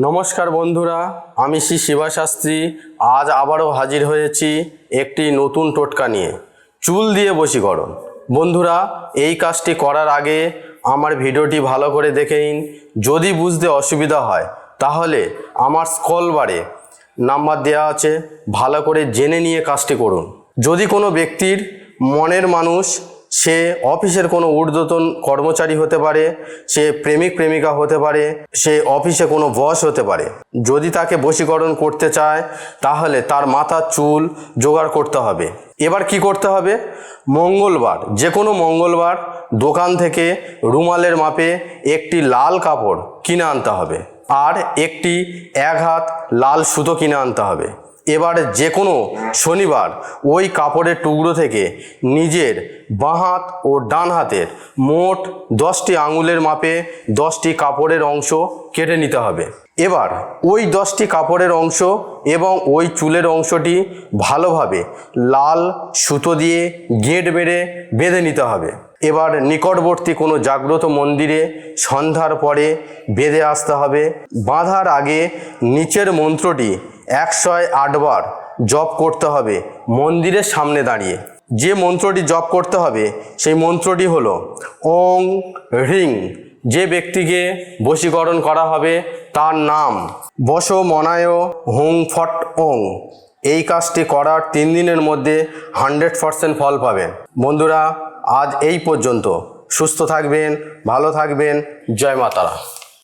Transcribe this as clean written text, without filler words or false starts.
নমস্কার বন্ধুরা, আমি শ্রী শিবা শাস্ত্রী আজ আবারও হাজির হয়েছি একটি নতুন টোটকা নিয়ে, চুল দিয়ে বশীকরণ। বন্ধুরা, এই কাজটি করার আগে আমার ভিডিওটি ভালো করে দেখে নিন। যদি বুঝতে অসুবিধা হয় তাহলে আমার স্ক্রল বারে নাম্বার দেওয়া আছে, ভালো করে জেনে নিয়ে কাজটি করুন। যদি কোনো ব্যক্তির মনের মানুষ, সে অফিসের কোনো ঊর্ধ্বতন কর্মচারী হতে পারে, সে প্রেমিক প্রেমিকা হতে পারে, সে অফিসে কোনো বস হতে পারে, যদি তাকে বশীকরণ করতে চায় তাহলে তার মাথার চুল জোগাড় করতে হবে। এবার কি করতে হবে? মঙ্গলবার, যে কোনো মঙ্গলবার দোকান থেকে রুমালের মাপে একটি লাল কাপড় কিনে আনতে হবে আর একটি 1 হাত লাল সুতো কিনে আনতে হবে। এবার যে কোনো শনিবার ওই কাপড়ের টুকরো থেকে নিজের বাঁ হাত ও ডান হাতের মোট 10টি আঙুলের মাপে 10টি কাপড়ের অংশ কেটে নিতে হবে। এবার ওই 10টি কাপড়ের অংশ এবং ওই চুলের অংশটি ভালোভাবে লাল সুতো দিয়ে গেঁট মেরে বেঁধে নিতে হবে। এবার নিকটবর্তী কোনো জাগ্রত মন্দিরে সন্ধ্যার পরে বেঁধে আসতে হবে। বাঁধার আগে নিচের মন্ত্রটি 108 বার জপ করতে হবে মন্দিরের সামনে দাঁড়িয়ে। যে মন্ত্রটি জপ করতে হবে সেই মন্ত্রটি হলো ওং হ্রিং। যে ব্যক্তিকে বশীকরণ করা হবে তার নাম বশ মনায় হুং ফট ওং। এই কাজটি করার 3 দিনের মধ্যে 100% ফল পাবেন। বন্ধুরা, আজ এই পর্যন্ত। সুস্থ থাকবেন, ভালো থাকবেন। জয় মা তারা।